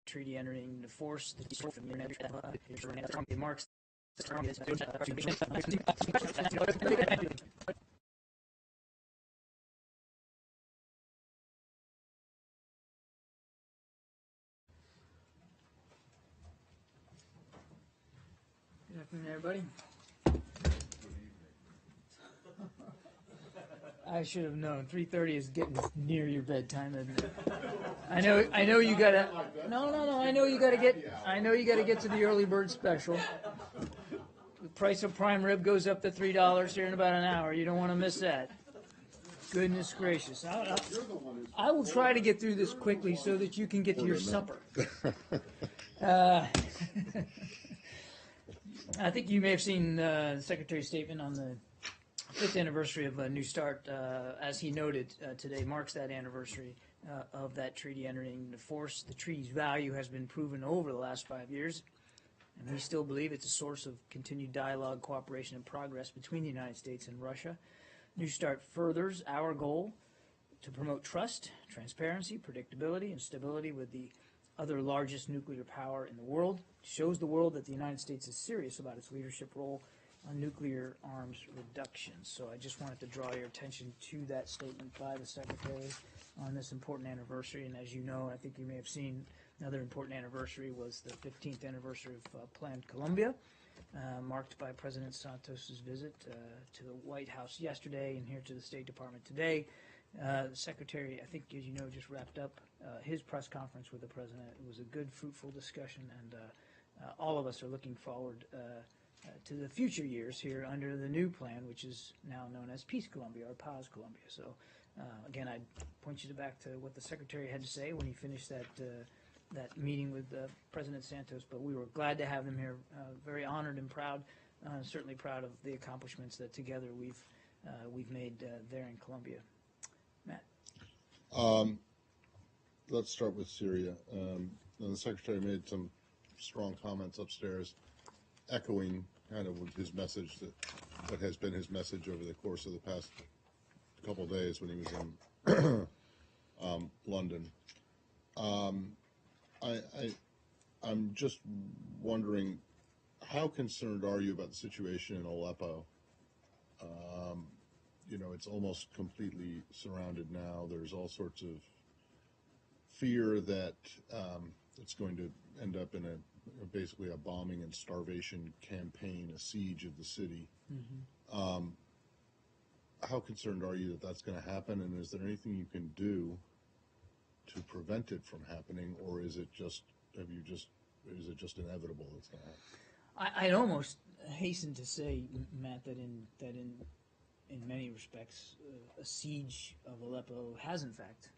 Treaty entering into force. The marks. Good afternoon, everybody. I should have known. 3:30 is getting near your bedtime, isn't it? I know you gotta. No. I know you gotta get to the early bird special. The price of prime rib goes up to $3 here in about an hour. You don't want to miss that. Goodness gracious! I will try to get through this quickly so that you can get to your supper. I think you may have seen the Secretary's statement on the 5th anniversary of New START. As he noted, today marks that anniversary of that treaty entering into force. The treaty's value has been proven over the last 5 years, and we still believe it's a source of continued dialogue, cooperation, and progress between the United States and Russia. New START furthers our goal to promote trust, transparency, predictability, and stability with the other largest nuclear power in the world. It shows the world that the United States is serious about its leadership role on nuclear arms reduction. So I just wanted to draw your attention to that statement by the Secretary on this important anniversary. And as you know, I think you may have seen another important anniversary was the 15th anniversary of Plan Colombia, marked by President Santos's visit to the White House yesterday and here to the State Department today. The Secretary, I think, as you know, just wrapped up his press conference with the President. It was a good, fruitful discussion, and all of us are looking forward to the future years here under the new plan, which is now known as Peace Colombia or Paz Colombia. So, again, I'd point you back to what the Secretary had to say when he finished that meeting with President Santos. But we were glad to have him here, very honored and proud, certainly proud of the accomplishments that together we've made there in Colombia. Matt. Let's start with Syria. The Secretary made some strong comments upstairs, echoing kind of his message, what has been his message over the course of the past couple of days when he was in London. I'm just wondering, how concerned are you about the situation in Aleppo? It's almost completely surrounded now. There's all sorts of fear that it's going to end up in basically a bombing and starvation campaign, a siege of the city. Mm-hmm. How concerned are you that that's going to happen, and is there anything you can do to prevent it from happening, or is it just inevitable it's going to happen? I'd almost hasten to say, Matt, that in many respects, a siege of Aleppo has in fact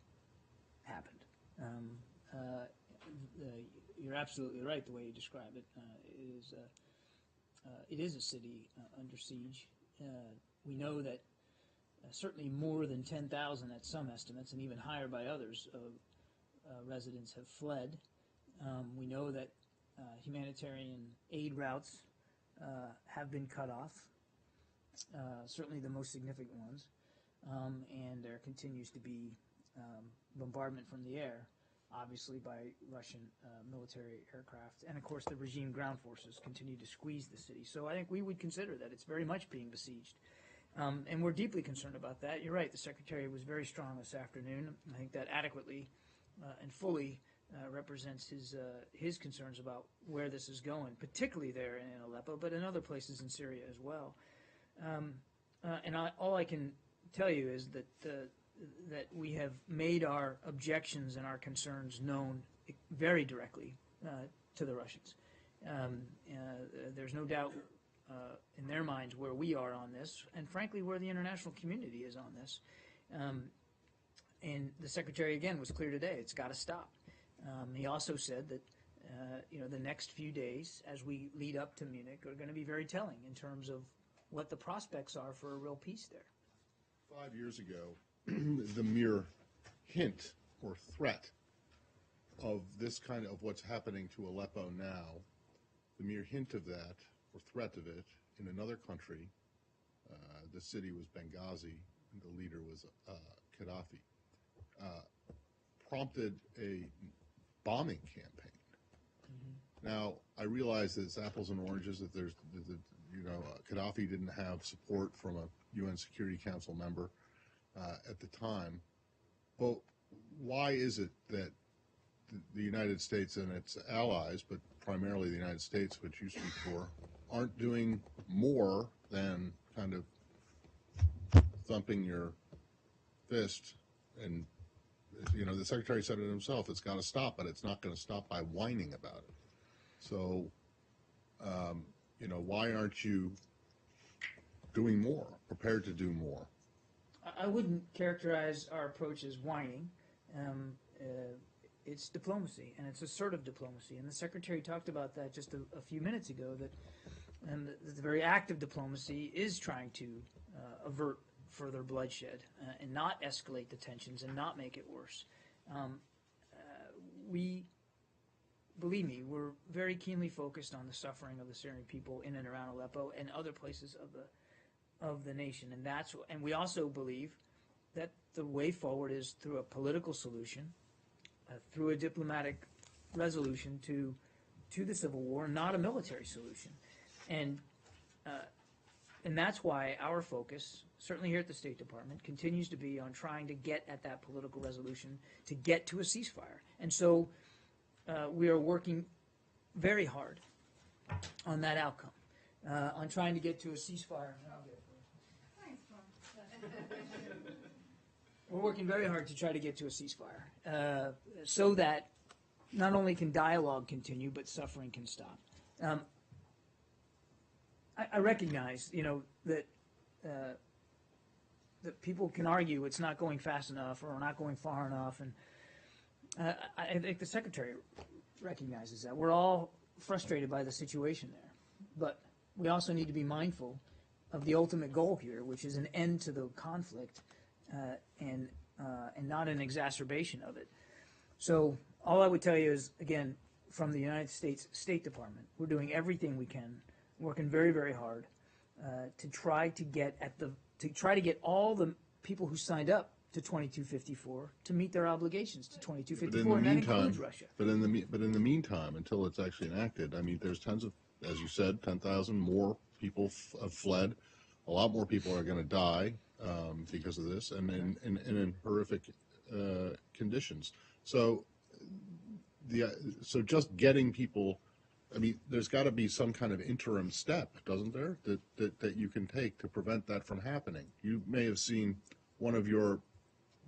happened. You're absolutely right the way you describe it. It is a city under siege. We know that certainly more than 10,000 at some estimates, and even higher by others, residents have fled. We know that humanitarian aid routes have been cut off, certainly the most significant ones, and there continues to be bombardment from the air, obviously by Russian military aircraft, and of course the regime ground forces continue to squeeze the city. So I think we would consider that it's very much being besieged, and we're deeply concerned about that. You're right, the Secretary was very strong this afternoon. I think that adequately and fully represents his concerns about where this is going, particularly there in Aleppo, but in other places in Syria as well. All I can tell you is that that we have made our objections and our concerns known very directly to the Russians. There's no doubt in their minds where we are on this, and frankly where the international community is on this. And the Secretary, again, was clear today. It's got to stop. He also said that the next few days, as we lead up to Munich, are going to be very telling in terms of what the prospects are for a real peace there. 5 years ago, the mere hint or threat of this kind of what's happening to Aleppo now, the mere hint of that or threat of it in another country, the city was Benghazi and the leader was Gaddafi, prompted a bombing campaign. Now, I realize that it's apples and oranges, that there's, Gaddafi didn't have support from a UN Security Council member at the time. But why is it that the United States and its allies, but primarily the United States, which you speak for, aren't doing more than kind of thumping your fist? And, the Secretary said it himself, it's got to stop, but it's not going to stop by whining about it. So, why aren't you doing more, prepared to do more? I wouldn't characterize our approach as whining. It's diplomacy, and it's assertive diplomacy. And the Secretary talked about that just a few minutes ago, that the very act of diplomacy is trying to avert further bloodshed and not escalate the tensions and not make it worse. Believe me, we're very keenly focused on the suffering of the Syrian people in and around Aleppo and other places of the nation, and we also believe that the way forward is through a political solution, through a diplomatic resolution to the civil war, not a military solution, and that's why our focus, certainly here at the State Department, continues to be on trying to get at that political resolution, to get to a ceasefire, and so. We are working very hard on that outcome, on trying to get to a ceasefire. We're working very hard to try to get to a ceasefire, so that not only can dialogue continue, but suffering can stop. I recognize, that people can argue it's not going fast enough or not going far enough, and I think the Secretary recognizes that. We're all frustrated by the situation there. But we also need to be mindful of the ultimate goal here, which is an end to the conflict and not an exacerbation of it. So all I would tell you is, again, from the United States State Department, we're doing everything we can, working very, very hard to try to get all the people who signed up to 2254 to meet their obligations to 2254, and that includes Russia. But in the meantime, until it's actually enacted, I mean, there's tons of, as you said, 10,000 more people have fled. A lot more people are going to die because of this, and in horrific conditions. So just getting people. I mean, there's got to be some kind of interim step, doesn't there, that you can take to prevent that from happening. You may have seen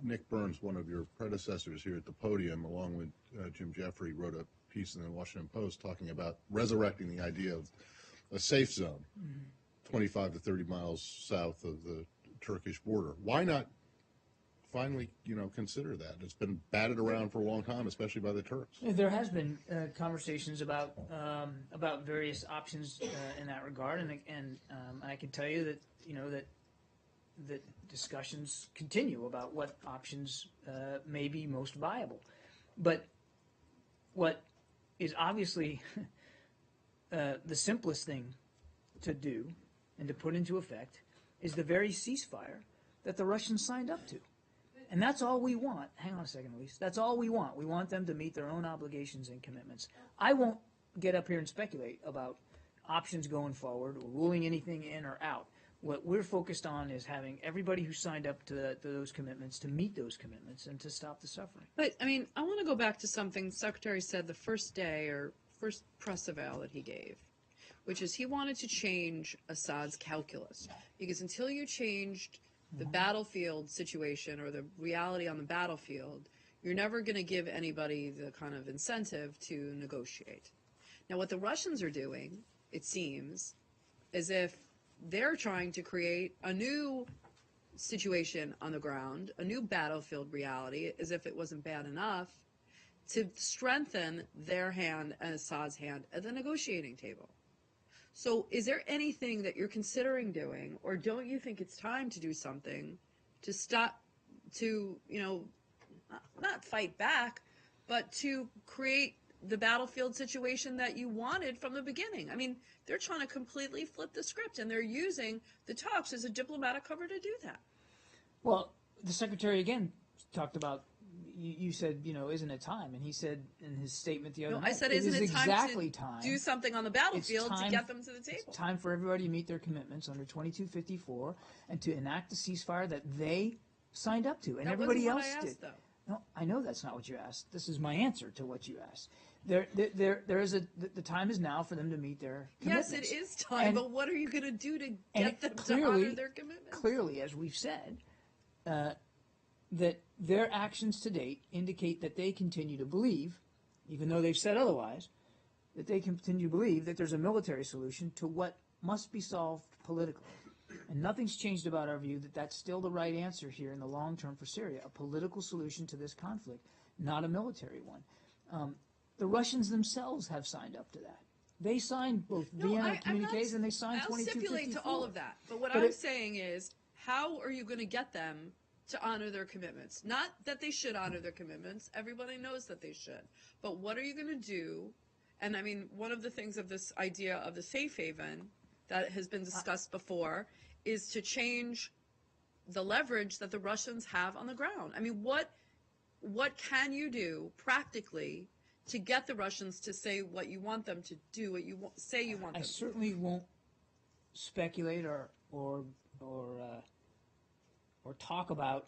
Nick Burns, one of your predecessors here at the podium, along with Jim Jeffrey, wrote a piece in the Washington Post talking about resurrecting the idea of a safe zone, 25 to 30 miles south of the Turkish border. Why not finally, consider that? It's been batted around for a long time, especially by the Turks. There has been conversations about various options in that regard, and I can tell you that that discussions continue about what options may be most viable. But what is obviously the simplest thing to do and to put into effect is the very ceasefire that the Russians signed up to. And that's all we want. Hang on a second, Elise. That's all we want. We want them to meet their own obligations and commitments. I won't get up here and speculate about options going forward or ruling anything in or out. What we're focused on is having everybody who signed up to those commitments to meet those commitments and to stop the suffering. But, I mean, I want to go back to something the Secretary said the first day or first press avail that he gave, which is he wanted to change Assad's calculus. Because until you changed the battlefield situation or the reality on the battlefield, you're never going to give anybody the kind of incentive to negotiate. Now, what the Russians are doing, it seems, is if they're trying to create a new situation on the ground, a new battlefield reality, as if it wasn't bad enough, to strengthen their hand and Assad's hand at the negotiating table. So is there anything that you're considering doing, or don't you think it's time to do something to stop, to, not fight back, but to create the battlefield situation that you wanted from the beginning? I mean, they're trying to completely flip the script, and they're using the talks as a diplomatic cover to do that. Well, the Secretary, again, talked about, you said, isn't it time? And he said in his statement the other No, night, I said, it isn't is it time exactly to time. do something on the battlefield It's to get them to the table? It's time for everybody to meet their commitments under 2254 and to enact the ceasefire that they signed up to, and That everybody wasn't what else I did. asked, though. No, I know that's not what you asked. This is my answer to what you asked. The time is now for them to meet their commitments. Yes, it is time, And- but what are you going to do to and get them to clearly- honor their commitments? Clearly, as we've said, that their actions to date indicate that they continue to believe, even though they've said otherwise, that they continue to believe that there's a military solution to what must be solved politically. And nothing's changed about our view that that's still the right answer here in the long term for Syria, a political solution to this conflict, not a military one. The Russians themselves have signed up to that. They signed both Vienna communiques and they signed 2254. I'll stipulate to all of that. But what But I'm saying is, how are you going to get them to honor their commitments? Not that they should honor their commitments. Everybody knows that they should. But what are you going to do? And I mean, one of the things of this idea of the safe haven that has been discussed before is to change the leverage that the Russians have on the ground. I mean, what can you do practically to get the Russians to say what you want them to do, what you say you want them I to do? certainly won't speculate or talk about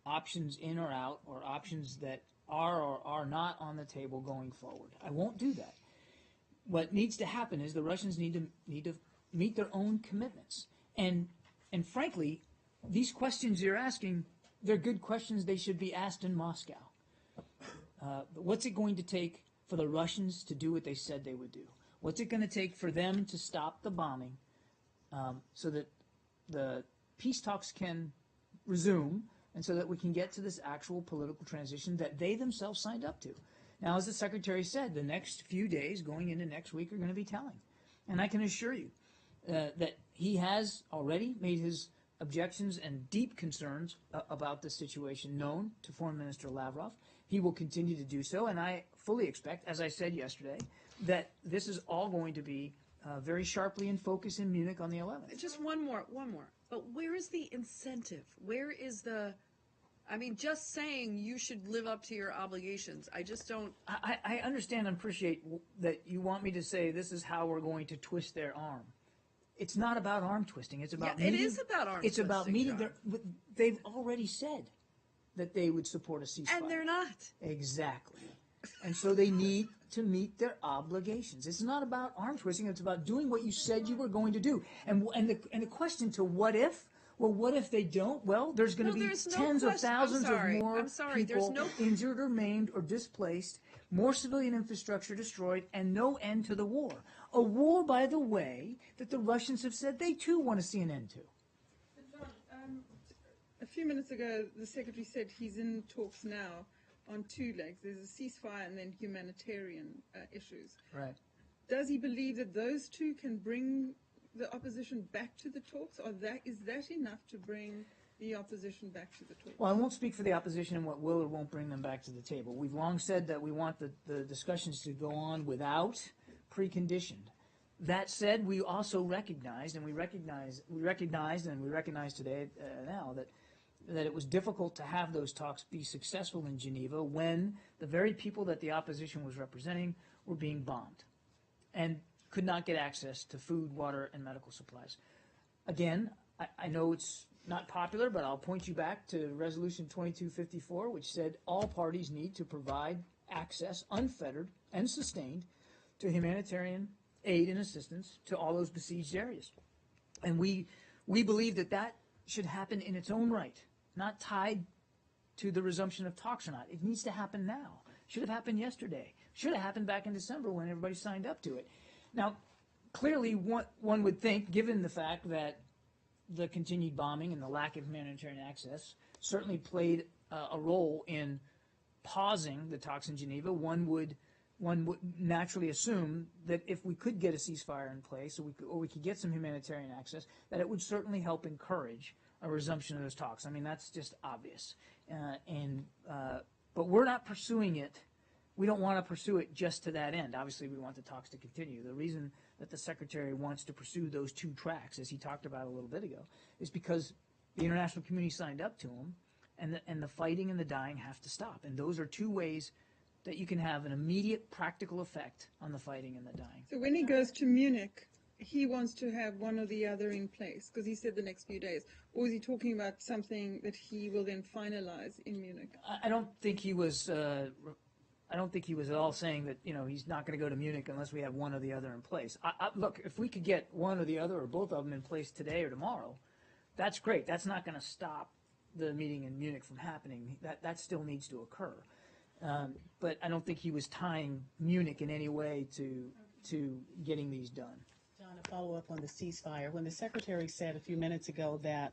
options in or out or options that are or are not on the table going forward. I won't do that. What needs to happen is the Russians need to meet their own commitments. And frankly, these questions you're asking, they're good questions. They should be asked in Moscow. But what's it going to take for the Russians to do what they said they would do? What's it going to take for them to stop the bombing so that the peace talks can resume and so that we can get to this actual political transition that they themselves signed up to? Now, as the Secretary said, the next few days going into next week are going to be telling. And I can assure you that he has already made his objections and deep concerns about the situation known to Foreign Minister Lavrov. He will continue to do so, and I fully expect, as I said yesterday, that this is all going to be very sharply in focus in Munich on the 11th. Just one more. But where is the incentive? Where is the... I mean, just saying you should live up to your obligations, I just don't... I understand and appreciate that you want me to say this is how we're going to twist their arm. It's not about arm twisting. It's about it is about arm It's twisting, about meeting John. they've already said that they would support a ceasefire. And they're not. Exactly. And so they need to meet their obligations. It's not about arm twisting. It's about doing what you said you were going to do. And the question to what if? Well, what if they don't? Well, there's going to be tens of thousands of more people injured or maimed or displaced, more civilian infrastructure destroyed, and no end to the war. A war, by the way, that the Russians have said they too want to see an end to. John, a few minutes ago, the Secretary said he's in talks now on two legs. There's a ceasefire and then humanitarian issues. Right. Does he believe that those two can bring the opposition back to the talks, or is that enough to bring the opposition back to the talks? Well, I won't speak for the opposition and what will or won't bring them back to the table. We've long said that we want the discussions to go on without preconditioned. That said, we also recognized, and we recognize today now that it was difficult to have those talks be successful in Geneva when the very people that the opposition was representing were being bombed and could not get access to food, water, and medical supplies. Again, I know it's not popular, but I'll point you back to Resolution 2254, which said all parties need to provide access, unfettered and sustained, to humanitarian aid and assistance to all those besieged areas. And we believe that should happen in its own right, not tied to the resumption of talks or not. It needs to happen now. Should have happened yesterday. Should have happened back in December when everybody signed up to it. Now, clearly, one would think, given the fact that the continued bombing and the lack of humanitarian access certainly played a role in pausing the talks in Geneva, one would naturally assume that if we could get a ceasefire in place or we could get some humanitarian access, that it would certainly help encourage a resumption of those talks. I mean, that's just obvious. But we're not pursuing it. We don't want to pursue it just to that end. Obviously, we want the talks to continue. The reason that the Secretary wants to pursue those two tracks, as he talked about a little bit ago, is because the international community signed up to them, and the fighting and the dying have to stop. And those are two ways that you can have an immediate practical effect on the fighting and the dying. So when he goes to Munich, he wants to have one or the other in place, because he said the next few days. Or is he talking about something that he will then finalize in Munich? I don't think he was. I don't think he was at all saying that he's not going to go to Munich unless we have one or the other in place. Look, if we could get one or the other or both of them in place today or tomorrow, that's great. That's not going to stop the meeting in Munich from happening. That still needs to occur. But I don't think he was tying Munich in any way to getting these done. John, a follow-up on the ceasefire. When the Secretary said a few minutes ago that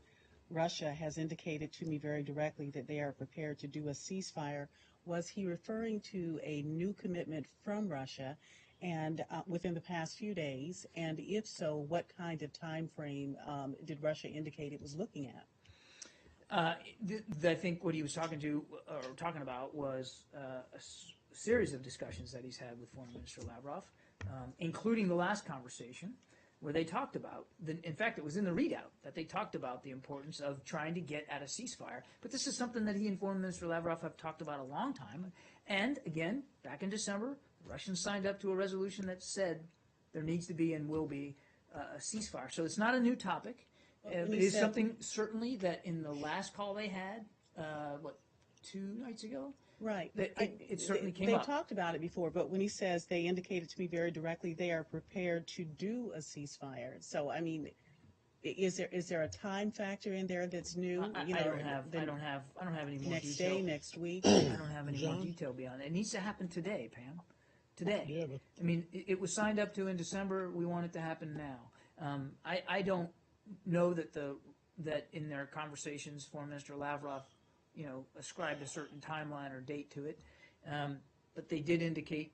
Russia has indicated to me very directly that they are prepared to do a ceasefire, was he referring to a new commitment from Russia and within the past few days? And if so, what kind of time frame did Russia indicate it was looking at? I think what he was talking about was a series of discussions that he's had with Foreign Minister Lavrov, including the last conversation where they talked about, in fact, it was in the readout that they talked about the importance of trying to get at a ceasefire. But this is something that he and Foreign Minister Lavrov have talked about a long time. And again, back in December, the Russians signed up to a resolution that said there needs to be and will be a ceasefire. So it's not a new topic. It is something certainly that in the last call they had, 2 nights ago? Right. It certainly came up. They talked about it before, but when he says they indicated to me very directly they are prepared to do a ceasefire. So, I mean, is there a time factor in there that's new? I don't have any more next detail. day, next week? I don't have any more detail beyond it. It needs to happen today, Pam. Today. Yeah, but I mean, it was signed up to in December. We want it to happen now. I don't know that in their conversations, Foreign Minister Lavrov, ascribed a certain timeline or date to it. But they did indicate,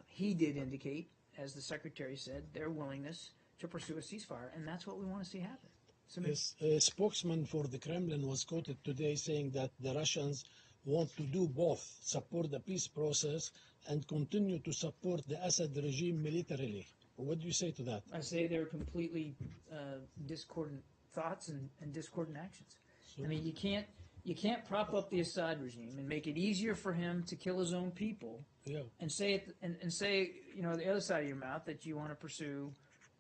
he did indicate, as the Secretary said, their willingness to pursue a ceasefire, and that's what we want to see happen. yes, a spokesman for the Kremlin was quoted today saying that the Russians want to do both, support the peace process and continue to support the Assad regime militarily. What do you say to that? I say they're completely discordant thoughts and discordant actions. So, I mean, you can't prop up the Assad regime and make it easier for him to kill his own people, yeah. and say the other side of your mouth that you want to pursue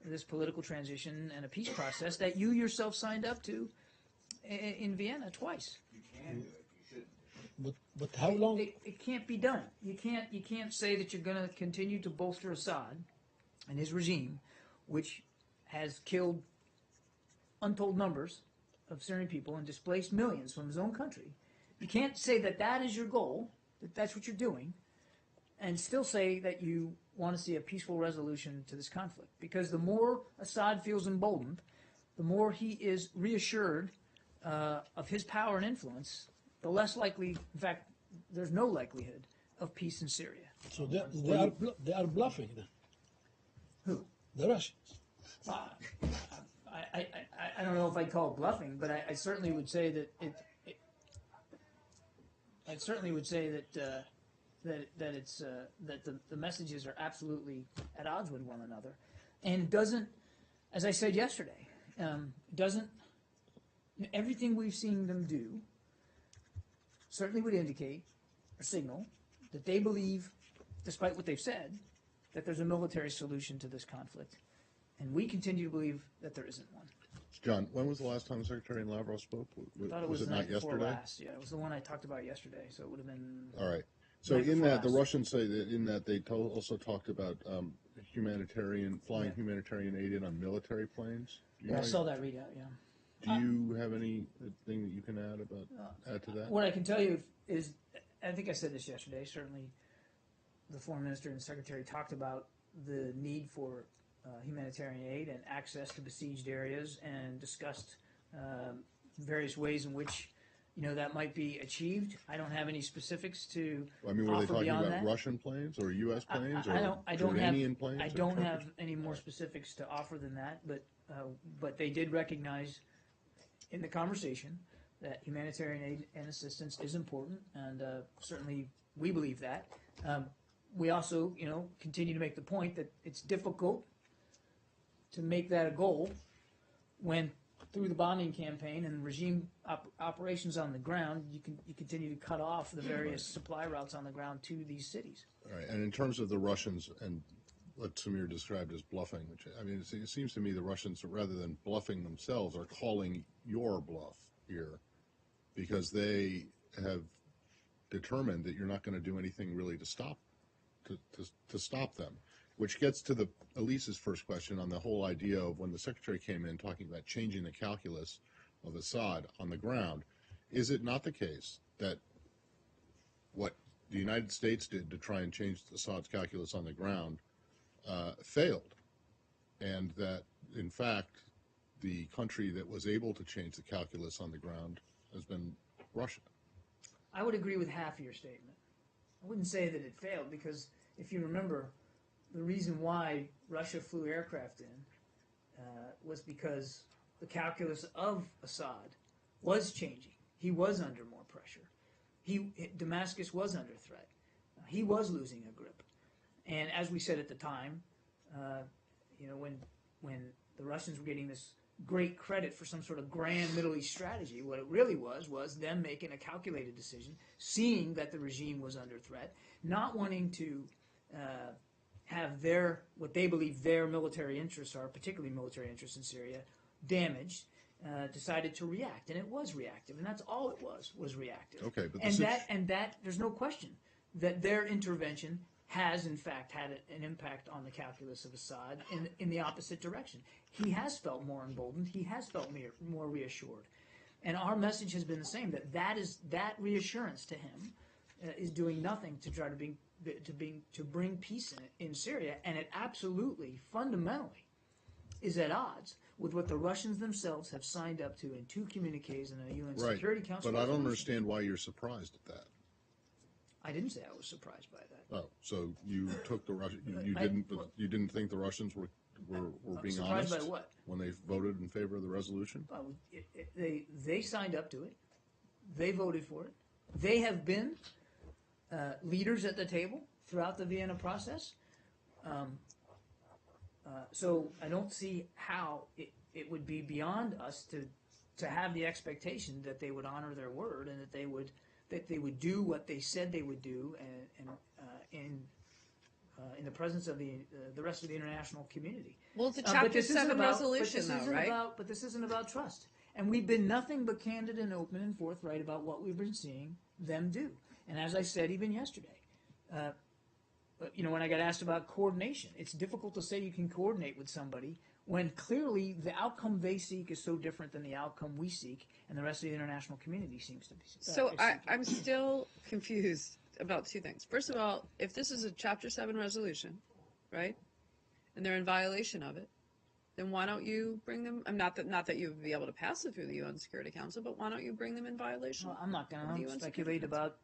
this political transition and a peace process that you yourself signed up to in Vienna twice. You can do it. You should. But how long? It can't be done. You can't say that you're going to continue to bolster Assad and his regime, which has killed untold numbers of Syrian people and displaced millions from his own country. You can't say that that is your goal, that that's what you're doing, and still say that you want to see a peaceful resolution to this conflict. Because the more Assad feels emboldened, the more he is reassured of his power and influence, the less likely, in fact, there's no likelihood of peace in Syria. So they are bluffing then. Who? The Russians. I don't know if I'd call it bluffing, but I certainly would say that I certainly would say that the messages are absolutely at odds with one another, and it doesn't, as I said yesterday, doesn't everything we've seen them do certainly would indicate or signal that they believe, despite what they've said, that there's a military solution to this conflict, and we continue to believe that there isn't one. John, when was the last time Secretary Lavrov spoke? I thought it was the not night before yesterday? last. Yeah, it was the one I talked about yesterday, so it would have been. All right. So night in before that, the last. Russians say that in that they also talked about flying humanitarian aid in on military planes. Do you, Yeah, I know- saw that readout. Yeah. do you have anything that you can add to that? What I can tell you is, I think I said this yesterday. Certainly, the Foreign Minister and Secretary talked about the need for humanitarian aid and access to besieged areas, and discussed various ways in which that might be achieved. I don't have any specifics to I mean, were they offer talking beyond about that. Russian planes or U.S. planes I or don't Jordanian have, planes? I or don't Turkish? have any more specifics to offer than that, but they did recognize in the conversation that humanitarian aid and assistance is important, and certainly we believe that. We also, continue to make the point that it's difficult to make that a goal when through the bombing campaign and regime operations on the ground, you continue to cut off the various supply routes on the ground to these cities. All right, and in terms of the Russians and what Samir described as bluffing, which, I mean, it seems to me the Russians, rather than bluffing themselves, are calling your bluff here because they have determined that you're not going to do anything really to stop them, which gets to Elise's first question on the whole idea of when the secretary came in talking about changing the calculus of Assad on the ground. Is it not the case that what the United States did to try and change Assad's calculus on the ground failed, and that, in fact, the country that was able to change the calculus on the ground has been Russia? I would agree with half of your statement. I wouldn't say that it failed because if you remember, the reason why Russia flew aircraft in was because the calculus of Assad was changing. He was under more pressure. Damascus was under threat. He was losing a grip. And as we said at the time, when the Russians were getting this great credit for some sort of grand Middle East strategy, what it really was them making a calculated decision, seeing that the regime was under threat, not wanting to have what they believe their military interests are, particularly military interests in Syria, damaged, decided to react, and it was reactive, and that's all it was reactive. Okay, but that there's no question that their intervention has in fact had an impact on the calculus of Assad in the opposite direction. He has felt more emboldened. He has felt more reassured, and our message has been the same. That reassurance to him is doing nothing to try to bring peace in Syria, and it absolutely, fundamentally, is at odds with what the Russians themselves have signed up to in 2 communiques in a UN Security Council. But I don't understand why you're surprised at that. I didn't say I was surprised by that. Oh, so you took the Russian? You didn't think the Russians were being honest by what? When they voted in favor of the resolution? Well, they signed up to it. They voted for it. They have been leaders at the table throughout the Vienna process. So I don't see how it would be beyond us to have the expectation that they would honor their word and that they would do what they said they would do, and in the presence of the rest of the international community. Well, it's a Chapter 7 resolution, though, right? But this isn't about trust. And we've been nothing but candid and open and forthright about what we've been seeing them do. And as I said even yesterday, when I got asked about coordination, it's difficult to say you can coordinate with somebody when clearly the outcome they seek is so different than the outcome we seek and the rest of the international community seems to be. So I'm still confused about 2 things. First of all, if this is a Chapter 7 resolution, right, and they're in violation of it, then why don't you bring them? Not that you would be able to pass it through the UN Security Council, but why don't you bring them in violation? Well, I'm not going to speculate about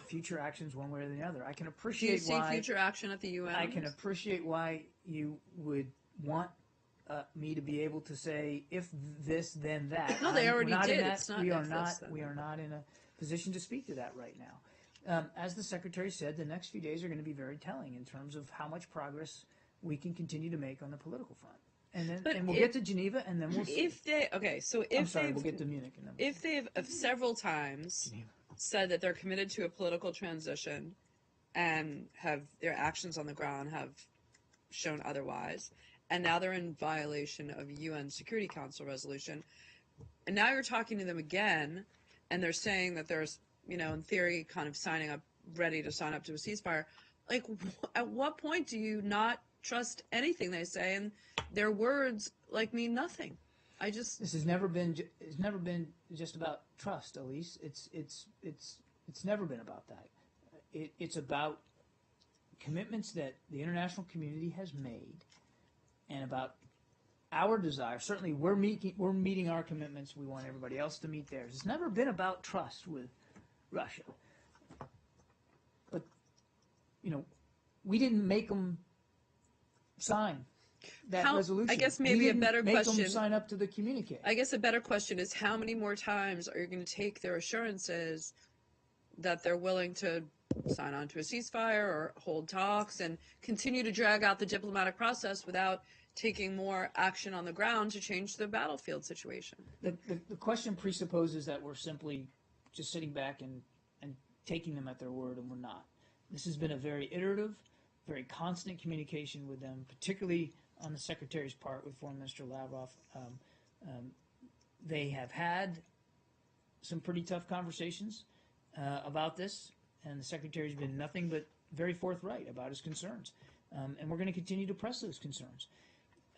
future actions one way or the other. I can appreciate Do you see future action at the UN? I can appreciate why you would want me to be able to say if this then that. No, they already did. It's not we are not in a position to speak to that right now. As the Secretary said, the next few days are going to be very telling in terms of how much progress we can continue to make on the political front. And we'll get to Geneva, and then we'll see. We'll get to Munich. And then if they've several times said that they're committed to a political transition and have their actions on the ground have shown otherwise, and now they're in violation of UN Security Council resolution, and now you're talking to them again, and they're saying that there's, in theory, kind of ready to sign up to a ceasefire. Like, at what point do you not trust anything they say, and their words mean nothing? This has never been just about trust, Elise. It's never been about that. It's about commitments that the international community has made, and about our desire. Certainly, we're meeting our commitments. We want everybody else to meet theirs. It's never been about trust with Russia. But we didn't make them sign that resolution. I guess maybe a better question. Make them sign up to the communique. I guess a better question is how many more times are you going to take their assurances that they're willing to sign on to a ceasefire or hold talks and continue to drag out the diplomatic process without taking more action on the ground to change the battlefield situation. The question presupposes that we're simply just sitting back and taking them at their word, and we're not. This has been a very iterative, very constant communication with them, particularly on the Secretary's part with Foreign Minister Lavrov. They have had some pretty tough conversations about this, and the Secretary's been nothing but very forthright about his concerns. And we're going to continue to press those concerns.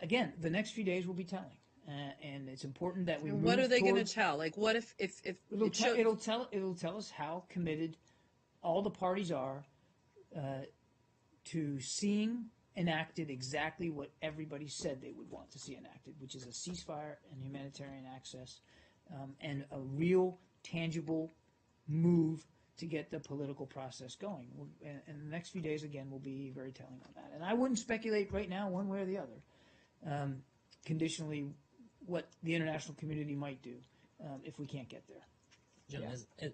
Again, the next few days will be telling, and it's important that we And move what are they going to towards- tell? Like, what if It'll tell us how committed all the parties are to seeing enacted exactly what everybody said they would want to see enacted, which is a ceasefire and humanitarian access, and a real, tangible move to get the political process going. And the next few days, again, will be very telling on that. And I wouldn't speculate right now one way or the other, conditionally, what the international community might do if we can't get there. John,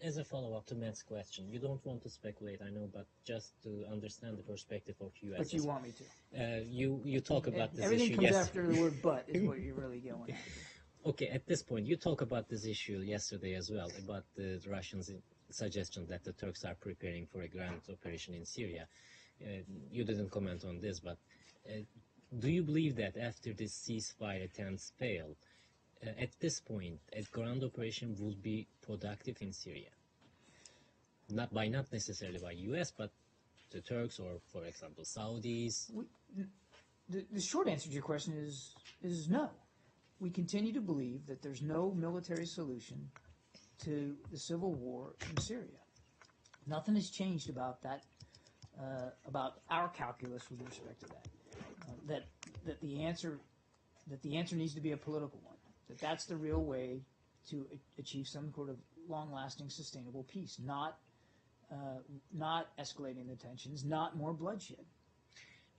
as a follow-up to Matt's question, you don't want to speculate, I know, but just to understand the perspective of U.S. But you want me to. You talk about this Everything issue. comes Yes. after the word "but" is what you're really going after. Okay, at this point, you talk about this issue yesterday as well, about the Russians' suggestion that the Turks are preparing for a ground operation in Syria. You didn't comment on this, but do you believe that after this ceasefire attempts fail, at this point, a ground operation would be productive in Syria? Not necessarily by U.S., but the Turks or, for example, Saudis? The short answer to your question is no. We continue to believe that there's no military solution to the civil war in Syria. Nothing has changed about that, about our calculus with respect to that. That the answer needs to be a political one. That's the real way to achieve some sort of long-lasting, sustainable peace. Not escalating the tensions, not more bloodshed.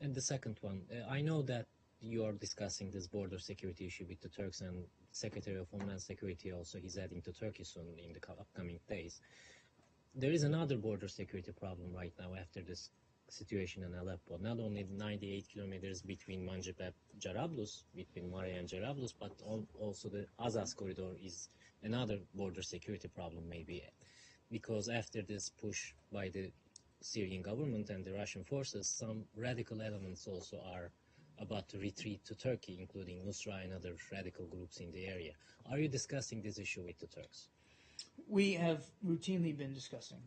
And the second one, I know that you are discussing this border security issue with the Turks, and Secretary of Homeland Security also, he's heading to Turkey soon in the upcoming days. There is another border security problem right now after this situation in Aleppo. Not only 98 kilometers between Manjib and Jarablus, between Maria and Jarablus, but also the Azaz corridor is another border security problem maybe. Because after this push by the Syrian government and the Russian forces, some radical elements also are about to retreat to Turkey, including Nusra and other radical groups in the area. Are you discussing this issue with the Turks? We have routinely been discussing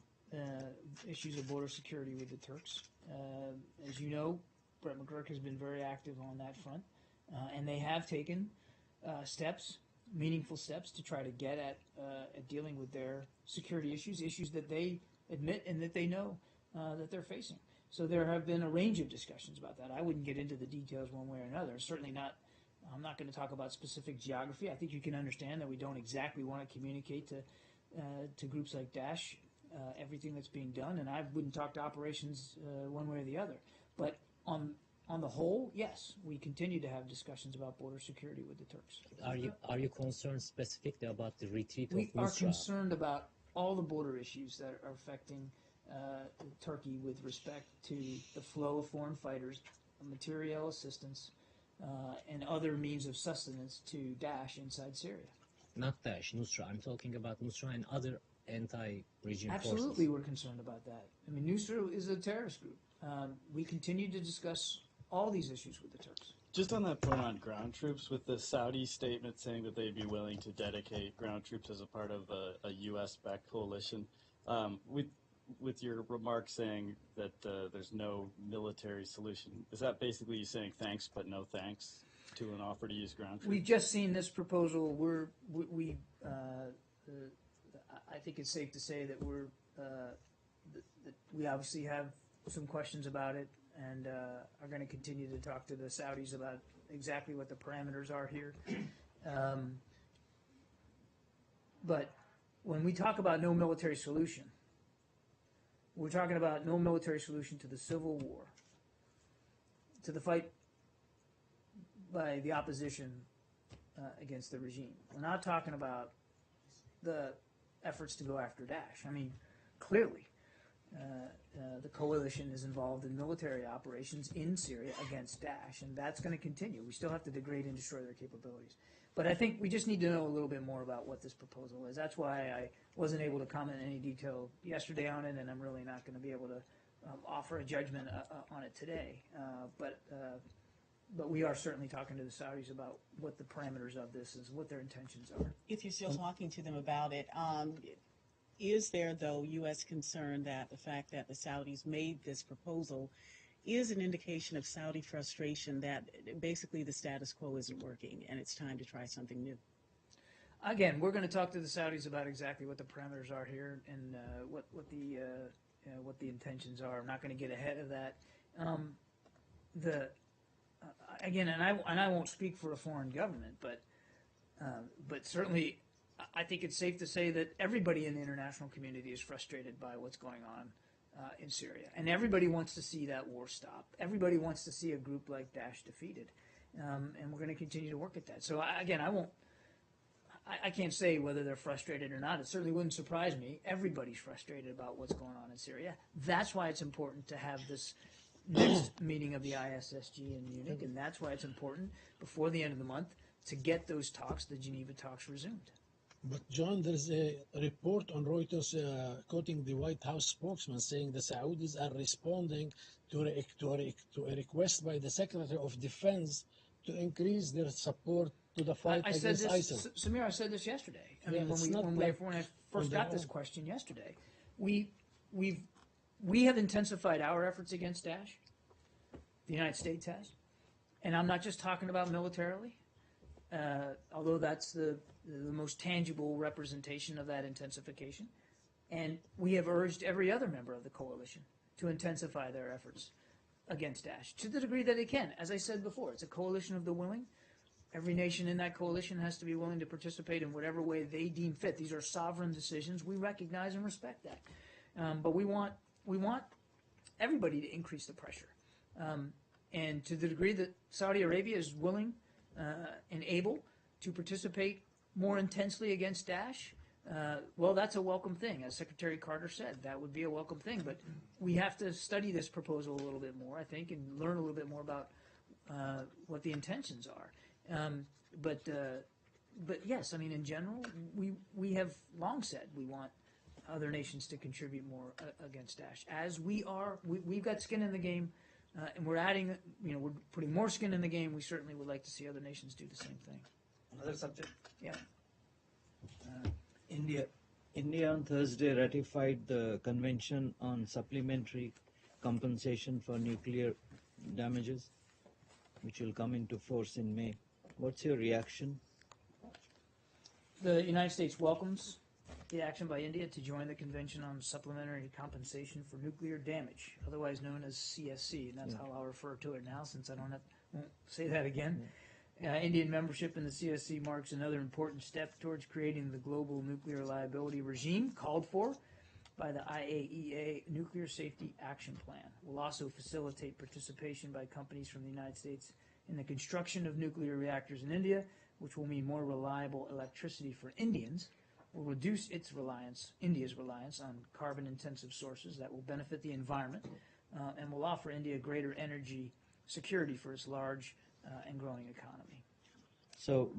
issues of border security with the Turks. As you know, Brett McGurk has been very active on that front, and they have taken meaningful steps to try to get at dealing with their security issues that they admit and that they know that they're facing. So there have been a range of discussions about that. I wouldn't get into the details one way or another. Certainly not. I'm not going to talk about specific geography. I think you can understand that we don't exactly want to communicate to groups like Daesh everything that's being done, and I wouldn't talk to operations one way or the other. But on the whole, yes, we continue to have discussions about border security with the Turks. Are you concerned specifically about the retreat of We Nusra? are concerned about all the border issues that are affecting Turkey with respect to the flow of foreign fighters, material assistance, and other means of sustenance to Daesh inside Syria. Not Daesh, Nusra. I'm talking about Nusra and other anti-regime forces. Absolutely, we're concerned about that. I mean, Nusra is a terrorist group. We continue to discuss all these issues with the Turks. Just on that point on ground troops, with the Saudi statement saying that they'd be willing to dedicate ground troops as a part of a U.S.-backed coalition, with your remarks saying that there's no military solution, is that basically you saying thanks but no thanks to an offer to use ground troops? We've just seen this proposal. I think it's safe to say that that we obviously have some questions about it, and are going to continue to talk to the Saudis about exactly what the parameters are here. But when we talk about no military solution, we're talking about no military solution to the civil war, to the fight by the opposition against the regime. We're not talking about the efforts to go after Daesh. I mean, clearly, the coalition is involved in military operations in Syria against Daesh, and that's going to continue. We still have to degrade and destroy their capabilities. But I think we just need to know a little bit more about what this proposal is. That's why I wasn't able to comment in any detail yesterday on it, and I'm really not going to be able to offer a judgment on it today. But we are certainly talking to the Saudis about what the parameters of this is, what their intentions are. If you're still talking to them about it, is there, though, U.S. concern that the fact that the Saudis made this proposal is an indication of Saudi frustration that basically the status quo isn't working and it's time to try something new? Again, we're going to talk to the Saudis about exactly what the parameters are here and what the intentions are. I'm not going to get ahead of that. Again, and I won't speak for a foreign government, but certainly I think it's safe to say that everybody in the international community is frustrated by what's going on in Syria, and everybody wants to see that war stop. Everybody wants to see a group like Daesh defeated, and we're going to continue to work at that. So I can't say whether they're frustrated or not. It certainly wouldn't surprise me. Everybody's frustrated about what's going on in Syria. That's why it's important to have this next meeting of the ISSG in Munich, and that's why it's important before the end of the month to get those talks, the Geneva talks, resumed. But John, there's a report on Reuters quoting the White House spokesman saying the Saudis are responding to a request by the Secretary of Defense to increase their support to the fight against ISIL. Samir, I said this yesterday. I Yeah, mean, when I first got this question yesterday, we have intensified our efforts against Daesh. The United States has, and I'm not just talking about militarily, although that's the most tangible representation of that intensification. And we have urged every other member of the coalition to intensify their efforts against Daesh to the degree that they can. As I said before, it's a coalition of the willing. Every nation in that coalition has to be willing to participate in whatever way they deem fit. These are sovereign decisions. We recognize and respect that. But we want everybody to increase the pressure. And to the degree that Saudi Arabia is willing and able to participate more intensely against Daesh, well, that's a welcome thing. As Secretary Carter said, that would be a welcome thing. But we have to study this proposal a little bit more, I think, and learn a little bit more about what the intentions are. But yes, I mean, in general, we have long said we want other nations to contribute more against Daesh. As we've got skin in the game, and we're adding, we're putting more skin in the game. We certainly would like to see other nations do the same thing. Another subject. Yeah. India on Thursday ratified the Convention on Supplementary Compensation for Nuclear Damages, which will come into force in May. What's your reaction? The United States welcomes the action by India to join the Convention on Supplementary Compensation for Nuclear Damage, otherwise known as CSC, and that's how I'll refer to it now since I won't say that again. Indian membership in the CSC marks another important step towards creating the global nuclear liability regime called for by the IAEA Nuclear Safety Action Plan. Will also facilitate participation by companies from the United States in the construction of nuclear reactors in India, which will mean more reliable electricity for Indians, will reduce India's reliance on carbon-intensive sources that will benefit the environment, and will offer India greater energy security for its large and growing economy. So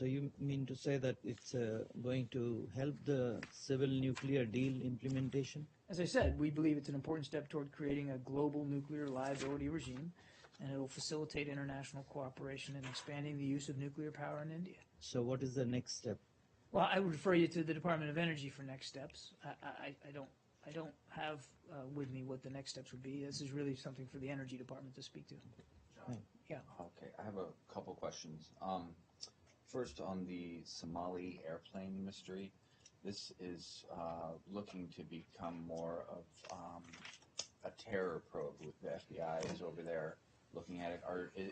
you mean to say that it's going to help the civil nuclear deal implementation? As I said, we believe it's an important step toward creating a global nuclear liability regime, and it will facilitate international cooperation in expanding the use of nuclear power in India. So what is the next step? Well, I would refer you to the Department of Energy for next steps. I don't have with me what the next steps would be. This is really something for the Energy Department to speak to. John? Yeah. Okay, I have a couple questions. First, on the Somali airplane mystery, this is looking to become more of a terror probe with the FBI is over there looking at it.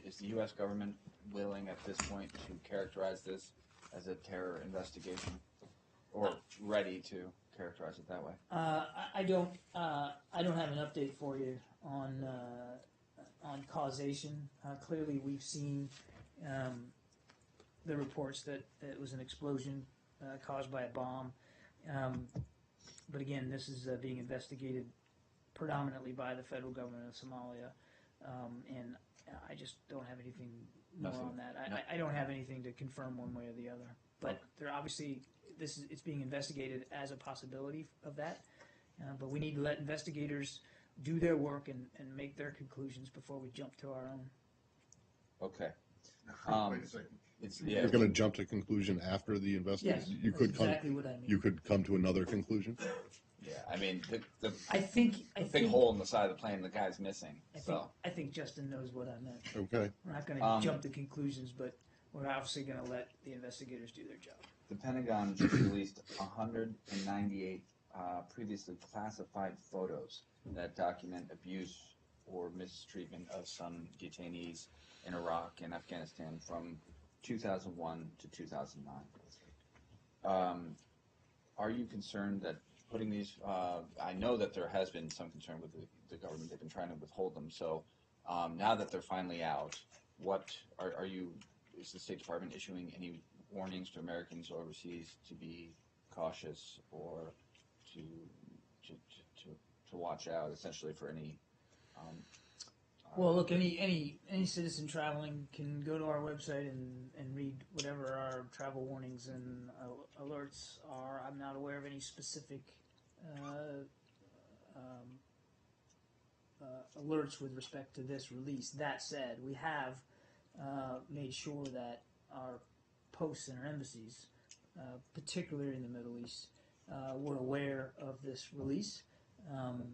Is the U.S. government willing at this point to characterize this as a terror investigation, or ready to characterize it that way? I don't have an update for you on causation. Clearly, we've seen the reports that it was an explosion caused by a bomb. But again, this is being investigated predominantly by the federal government of Somalia, and I just don't have anything more Nothing. on that. No. I don't have anything to confirm one way or the other. But they're obviously it's being investigated as a possibility of that. But we need to let investigators do their work and make their conclusions before we jump to our own. Okay. Wait a second. Yeah. You're going to jump to conclusion after the investigation? Yes, You that's could come. exactly what I mean. You could come to another conclusion. Yeah, I mean, the I think big hole in the side of the plane, the guy's missing. I think Justin knows what I meant. Okay. We're not going to jump to conclusions, but we're obviously going to let the investigators do their job. The Pentagon just released 198 previously classified photos that document abuse or mistreatment of some detainees in Iraq and Afghanistan from 2001 to 2009. Are you concerned that putting these, I know that there has been some concern with the government, they've been trying to withhold them, so now that they're finally out, what is the State Department issuing any warnings to Americans overseas to be cautious or to watch out essentially for any Well, look, any citizen traveling can go to our website and read whatever our travel warnings and alerts are. I'm not aware of any specific alerts with respect to this release. That said, we have made sure that our posts in our embassies, particularly in the Middle East, were aware of this release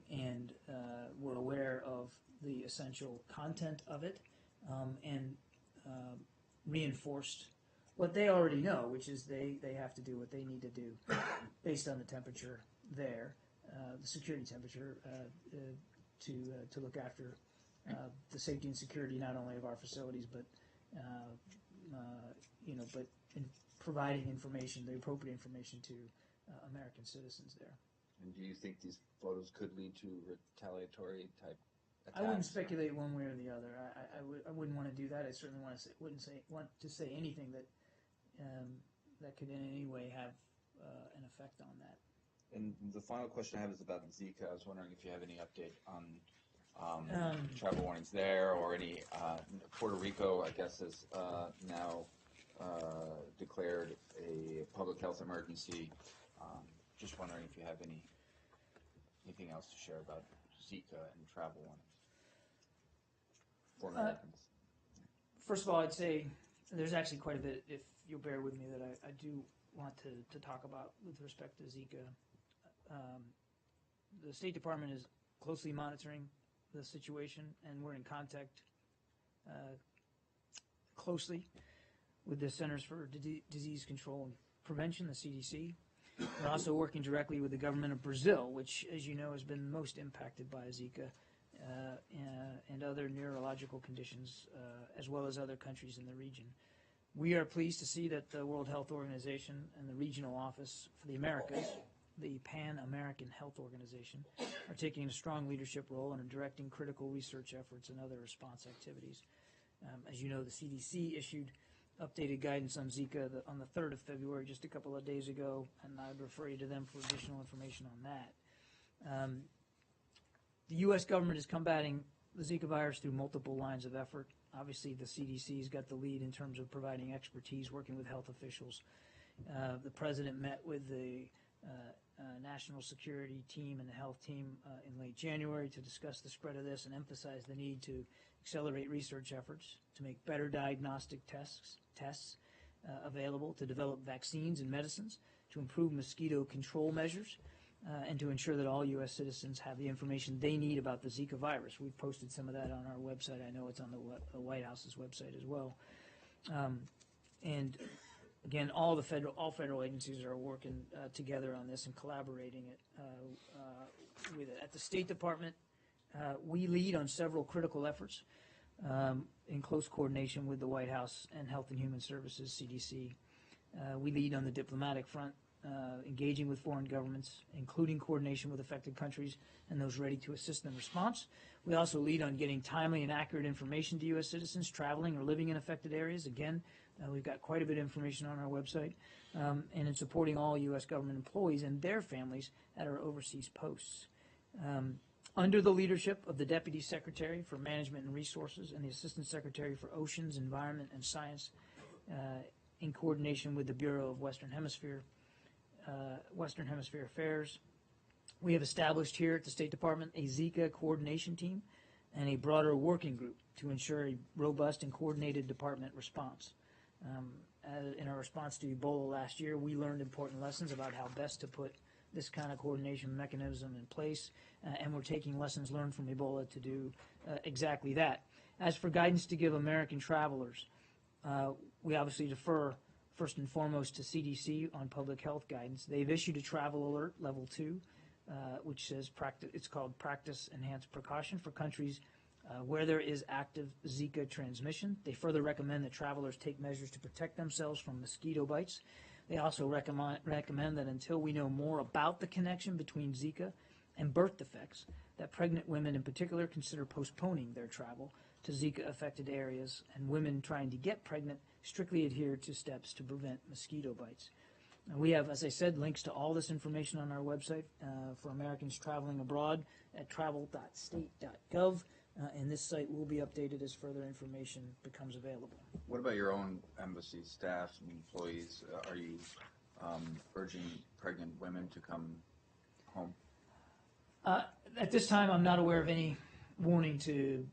and were aware of the essential content of it and reinforced what they already know, which is they have to do what they need to do based on the temperature there, the security temperature, to look after the safety and security not only of our facilities, but but in providing information, the appropriate information to American citizens there. And do you think these photos could lead to retaliatory type attacks? I wouldn't speculate one way or the other. I wouldn't want to do that. I certainly want to say anything that that could in any way have an effect on that. And the final question I have is about Zika. I was wondering if you have any update on travel warnings there, or any Puerto Rico, I guess, has now declared a public health emergency. Just wondering if you have anything else to share about Zika and travel warnings for Americans. First of all, I'd say there's actually quite a bit, if you'll bear with me, that I do want to talk about with respect to Zika. The State Department is closely monitoring the situation, and we're in contact closely with the Centers for Disease Control and Prevention, the CDC. We're also working directly with the government of Brazil, which, as you know, has been most impacted by Zika and other neurological conditions, as well as other countries in the region. We are pleased to see that the World Health Organization and the Regional Office for the Americas, the Pan-American Health Organization, are taking a strong leadership role and are directing critical research efforts and other response activities. As you know, the CDC issued updated guidance on Zika on the 3rd of February, just a couple of days ago, and I'd refer you to them for additional information on that. The U.S. government is combating the Zika virus through multiple lines of effort. Obviously, the CDC's got the lead in terms of providing expertise, working with health officials. The president met with the national security team and the health team in late January to discuss the spread of this and emphasize the need to accelerate research efforts, to make better diagnostic tests available, to develop vaccines and medicines, to improve mosquito control measures, and to ensure that all U.S. citizens have the information they need about the Zika virus. We've posted some of that on our website. I know it's on the White House's website as well. And again, all federal agencies are working together on this and collaborating with it. At the State Department, we lead on several critical efforts in close coordination with the White House and Health and Human Services, CDC. We lead on the diplomatic front, engaging with foreign governments, including coordination with affected countries and those ready to assist in response. We also lead on getting timely and accurate information to U.S. citizens traveling or living in affected areas. Again, We've got quite a bit of information on our website, and in supporting all U.S. government employees and their families at our overseas posts. Under the leadership of the Deputy Secretary for Management and Resources and the Assistant Secretary for Oceans, Environment, and Science, in coordination with the Bureau of Western Hemisphere Affairs, we have established here at the State Department a Zika coordination team and a broader working group to ensure a robust and coordinated department response. In our response to Ebola last year, we learned important lessons about how best to put this kind of coordination mechanism in place, and we're taking lessons learned from Ebola to do exactly that. As for guidance to give American travelers, we obviously defer first and foremost to CDC on public health guidance. They've issued a travel alert level 2, which says it's called Practice Enhanced Precaution for countries where there is active Zika transmission. They further recommend that travelers take measures to protect themselves from mosquito bites. They also recommend that until we know more about the connection between Zika and birth defects, that pregnant women in particular consider postponing their travel to Zika-affected areas, and women trying to get pregnant strictly adhere to steps to prevent mosquito bites. We have, as I said, links to all this information on our website for Americans traveling abroad at travel.state.gov, and this site will be updated as further information becomes available. What about your own embassy staff and employees? Are you urging pregnant women to come home? At this time, I'm not aware of any warning to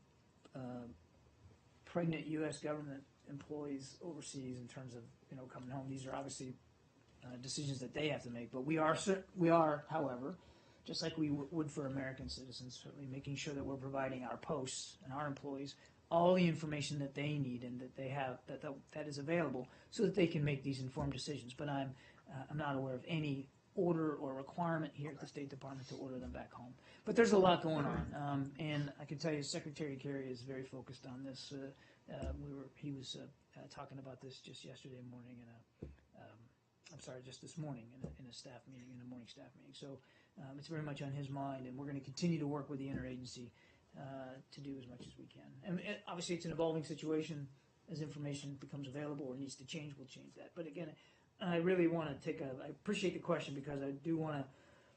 pregnant U.S. government employees overseas in terms of coming home. These are obviously decisions that they have to make. But we are, however, just like we would for American citizens, certainly making sure that we're providing our posts and our employees all the information that they need and that they have that is available so that they can make these informed decisions. But I'm not aware of any order or requirement here at the State Department to order them back home. But there's a lot going on, and I can tell you Secretary Kerry is very focused on this. He was talking about this just yesterday morning just this morning in a staff meeting, in a morning staff meeting. So it's very much on his mind, and we're going to continue to work with the interagency to do as much as we can. And obviously, it's an evolving situation. As information becomes available or needs to change, we'll change that. But again, I really want to I appreciate the question because I do want to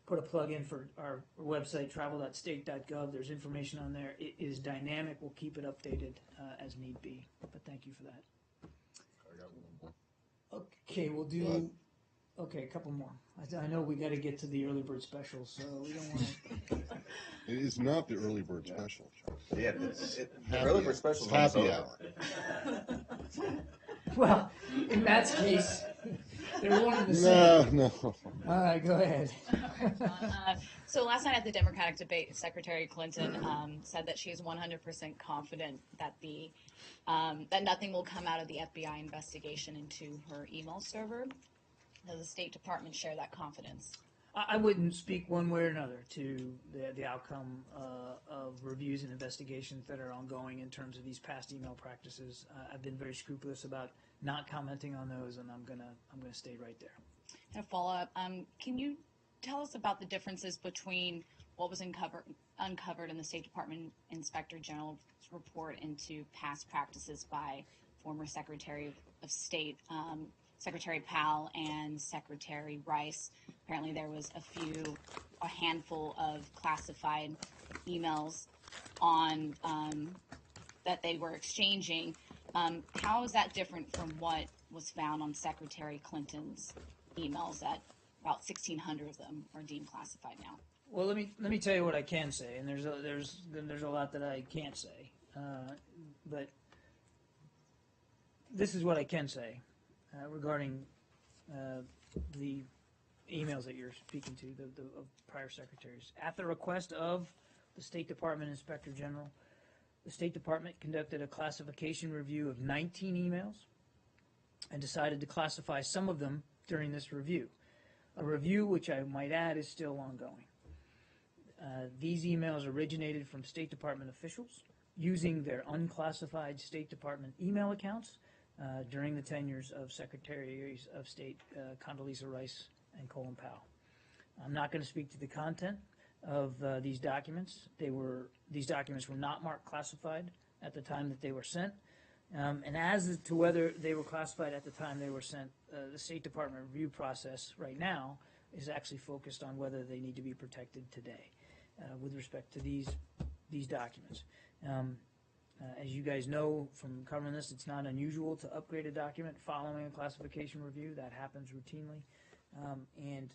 put a plug in for our website, travel.state.gov. There's information on there. It is dynamic. We'll keep it updated as need be. But thank you for that. I got one more. Okay, we'll do. Okay, a couple more. I know we got to get to the early bird special, so we don't want to. It is not the early bird special. Yeah, the early bird special is Happy over. hour. Well, in Matt's case, they're one and the same. No. All right, go ahead. So last night at the Democratic debate, Secretary Clinton said that she is 100% confident that that nothing will come out of the FBI investigation into her email server. Does the State Department share that confidence? I wouldn't speak one way or another to the outcome of reviews and investigations that are ongoing in terms of these past email practices. I've been very scrupulous about not commenting on those, and I'm gonna stay right there. And a follow-up, can you tell us about the differences between what was uncovered in the State Department Inspector General's report into past practices by former Secretary of State Secretary Powell and Secretary Rice? Apparently there was a handful of classified emails on that they were exchanging. How is that different from what was found on Secretary Clinton's emails? That about 1,600 of them are deemed classified now. Well, let me tell you what I can say, and there's a lot that I can't say, but this is what I can say regarding the emails that you're speaking to, the prior secretaries. At the request of the State Department Inspector General, the State Department conducted a classification review of 19 emails and decided to classify some of them during this review, a review which I might add is still ongoing. These emails originated from State Department officials using their unclassified State Department email accounts during the tenures of Secretaries of State Condoleezza Rice and Colin Powell. I'm not going to speak to the content of these documents. These documents were not marked classified at the time that they were sent. And as to whether they were classified at the time they were sent, the State Department review process right now is actually focused on whether they need to be protected today with respect to these documents. As you guys know from covering this, it's not unusual to upgrade a document following a classification review. That happens routinely. And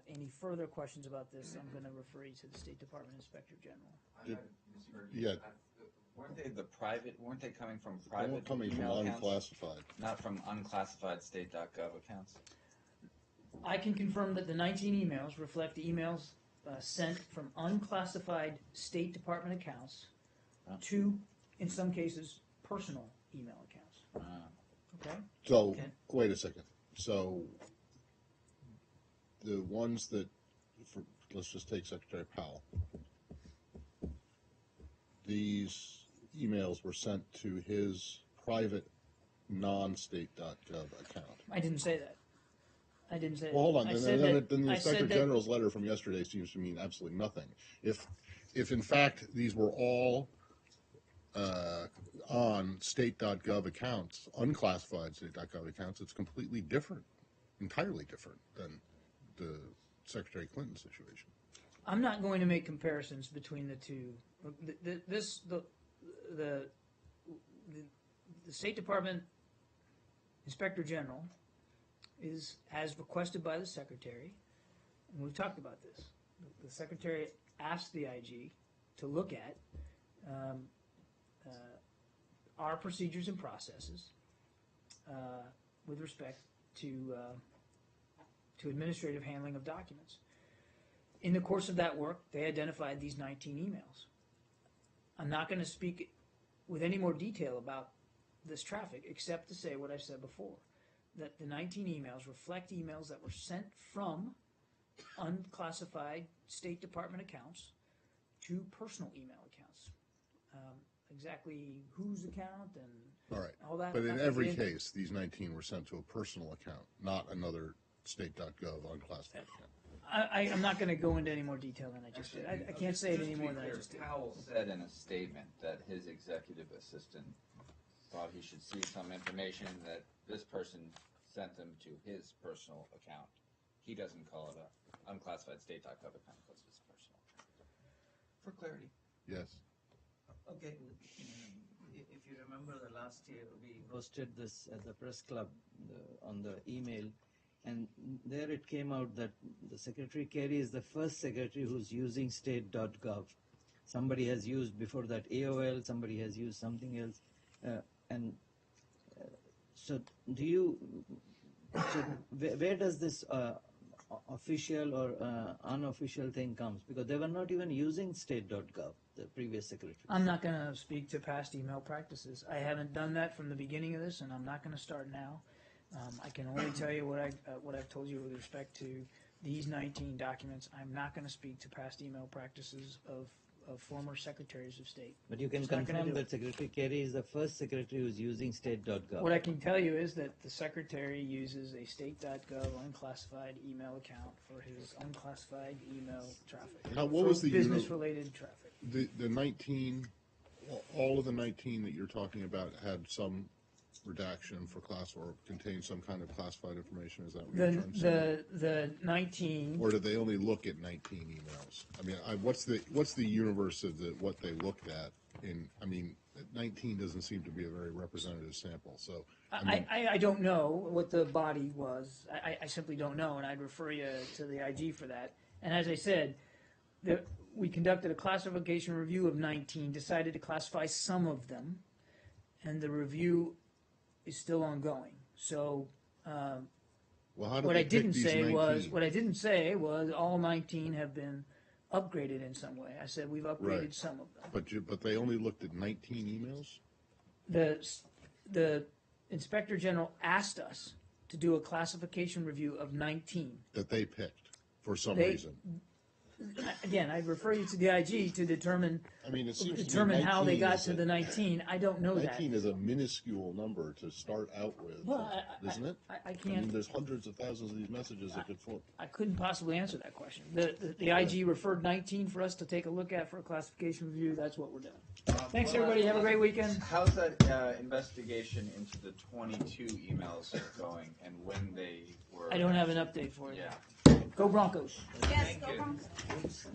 any further questions about this, I'm going to refer you to the State Department Inspector General. Yeah. Weren't they coming from They private weren't coming from email accounts? unclassified. Not from unclassified state.gov accounts? I can confirm that the 19 emails reflect the emails sent from unclassified State Department accounts to, in some cases, personal email accounts. Okay? So, Okay. wait a second. So, the ones that, let's just take Secretary Powell. These emails were sent to his private non-state.gov account. I didn't say that. I didn't say Well, hold that. on. I said that- Then the I Inspector said that- General's letter from yesterday seems to mean absolutely nothing. If in fact these were all on state.gov accounts, unclassified state.gov accounts, it's completely different, entirely different than the Secretary Clinton situation. I'm not going to make comparisons between the two. The State Department Inspector General is, as requested by the Secretary, and we've talked about this, the Secretary asked the IG to look at our procedures and processes with respect to administrative handling of documents. In the course of that work, they identified these 19 emails. I'm not going to speak with any more detail about this traffic, except to say what I've said before, that the 19 emails reflect emails that were sent from unclassified State Department accounts to personal email accounts. Exactly whose account and All right. all that. But in not every gonna get into. case, these 19 were sent to a personal account, not another state.gov unclassified account. I'm not going to go into any more detail than I just did. I can't say it any more than I just did. Powell said in a statement that his executive assistant thought he should see some information that this person sent them to his personal account. He doesn't call it a unclassified state.gov account, it's his personal account. For clarity. Yes. Okay. If you remember the last year, we hosted this at the press club on the email, and there it came out that the Secretary Kerry is the first secretary who's using state.gov. Somebody has used before that AOL, somebody has used something else. So do you, where does this official or unofficial thing comes? Because they were not even using state.gov, the previous secretary. I'm not going to speak to past email practices. I haven't done that from the beginning of this, and I'm not going to start now. I can only tell you what I've told you with respect to these 19 documents. I'm not going to speak to past email practices of former secretaries of state. But you can Just not gonna confirm do that Secretary Kerry is the first secretary who's using state.gov. What I can tell you is that the secretary uses a state.gov unclassified email account for his unclassified email traffic. Now, what was the business-related traffic? The 19, all of the 19 that you're talking about had some redaction for class or contained some kind of classified information. Is that what you're trying to say? The 19. Or did they only look at 19 emails? I mean, what's the universe of what they looked at? I mean, 19 doesn't seem to be a very representative sample. So I don't know what the body was. I simply don't know, and I'd refer you to the IG for that. And as I said, we conducted a classification review of 19, decided to classify some of them, and the review is still ongoing. So well, how did what they I didn't pick say these 19? was all 19 have been upgraded in some way. I said we've upgraded Right. some of them. But they only looked at 19 emails? The Inspector General asked us to do a classification review of 19. That they picked for some reason. again, I'd refer you to the IG to determine I mean, it seems to me how they 19 got is to a- the 19. I don't know that. 19 is a minuscule number to start out with, Well, isn't it? I I mean, can't. there's hundreds of thousands of these messages that could form. I couldn't possibly answer that question. The IG referred 19 for us to take a look at for a classification review. That's what we're doing. Thanks, everybody. Have a great weekend. How's that investigation into the 22 emails going and when they were? I don't have an update for you. Yeah. Go Broncos. Yes, Thank go you. Broncos.